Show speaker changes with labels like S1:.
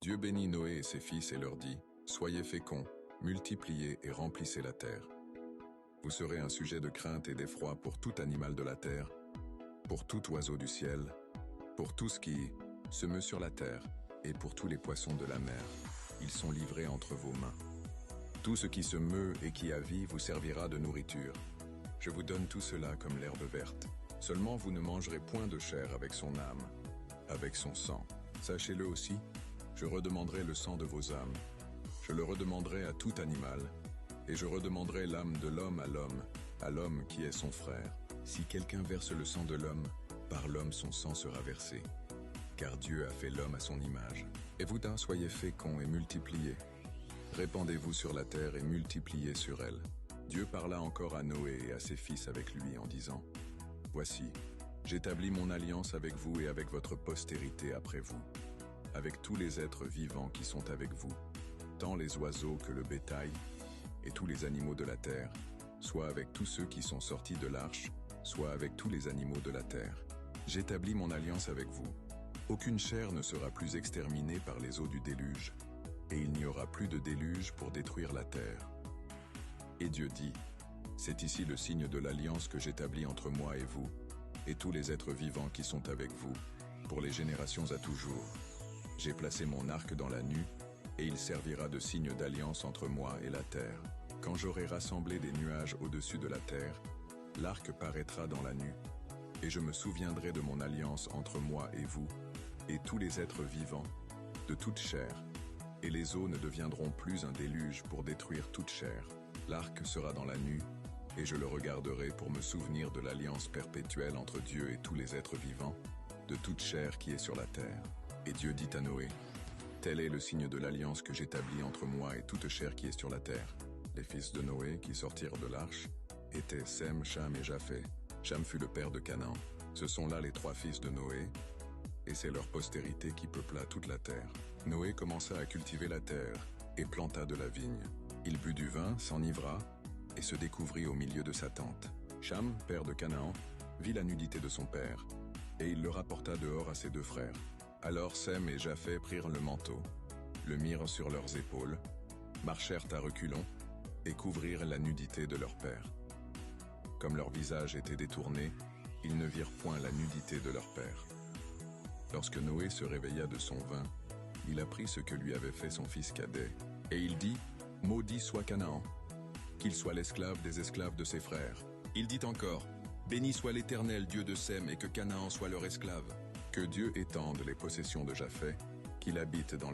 S1: Dieu bénit Noé et ses fils et leur dit, « Soyez féconds, multipliez et remplissez la terre. Vous serez un sujet de crainte et d'effroi pour tout animal de la terre, pour tout oiseau du ciel, pour tout ce qui se meut sur la terre, et pour tous les poissons de la mer. Ils sont livrés entre vos mains. Tout ce qui se meut et qui a vie vous servira de nourriture. Je vous donne tout cela comme l'herbe verte. Seulement vous ne mangerez point de chair avec son âme, avec son sang. Sachez-le aussi, je redemanderai le sang de vos âmes. Je le redemanderai à tout animal, et je redemanderai l'âme de l'homme à l'homme qui est son frère. Si quelqu'un verse le sang de l'homme, par l'homme son sang sera versé. Car Dieu a fait l'homme à son image. Et vous d'un, soyez féconds et multipliez. Répandez-vous sur la terre et multipliez sur elle. Dieu parla encore à Noé et à ses fils avec lui en disant, « Voici, j'établis mon alliance avec vous et avec votre postérité après vous, avec tous les êtres vivants qui sont avec vous, tant les oiseaux que le bétail, et tous les animaux de la terre, soit avec tous ceux qui sont sortis de l'arche, soit avec tous les animaux de la terre. J'établis mon alliance avec vous. Aucune chair ne sera plus exterminée par les eaux du déluge, et il n'y aura plus de déluge pour détruire la terre. » Et Dieu dit, « C'est ici le signe de l'alliance que j'établis entre moi et vous, et tous les êtres vivants qui sont avec vous, pour les générations à toujours. J'ai placé mon arc dans la nue, et il servira de signe d'alliance entre moi et la terre. Quand j'aurai rassemblé des nuages au-dessus de la terre, l'arc paraîtra dans la nue, et je me souviendrai de mon alliance entre moi et vous, et tous les êtres vivants, de toute chair, et les eaux ne deviendront plus un déluge pour détruire toute chair. L'arc sera dans la nue, et je le regarderai pour me souvenir de l'alliance perpétuelle entre Dieu et tous les êtres vivants, de toute chair qui est sur la terre. » Et Dieu dit à Noé, « Tel est le signe de l'alliance que j'établis entre moi et toute chair qui est sur la terre. » Les fils de Noé qui sortirent de l'arche étaient Sem, Cham et Japheth. Cham fut le père de Canaan. Ce sont là les 3 fils de Noé, et c'est leur postérité qui peupla toute la terre. Noé commença à cultiver la terre et planta de la vigne. Il but du vin, s'enivra et se découvrit au milieu de sa tente. Cham, père de Canaan, vit la nudité de son père, et il le rapporta dehors à ses 2 frères. Alors Sem et Japheth prirent le manteau, le mirent sur leurs épaules, marchèrent à reculons et couvrirent la nudité de leur père. Comme leur visage était détourné, ils ne virent point la nudité de leur père. Lorsque Noé se réveilla de son vin, il apprit ce que lui avait fait son fils cadet, et il dit, « Maudit soit Canaan, qu'il soit l'esclave des esclaves de ses frères. » Il dit encore, « Béni soit l'Éternel Dieu de Sem et que Canaan soit leur esclave. » Que Dieu étende les possessions de Japheth, qu'il habite dans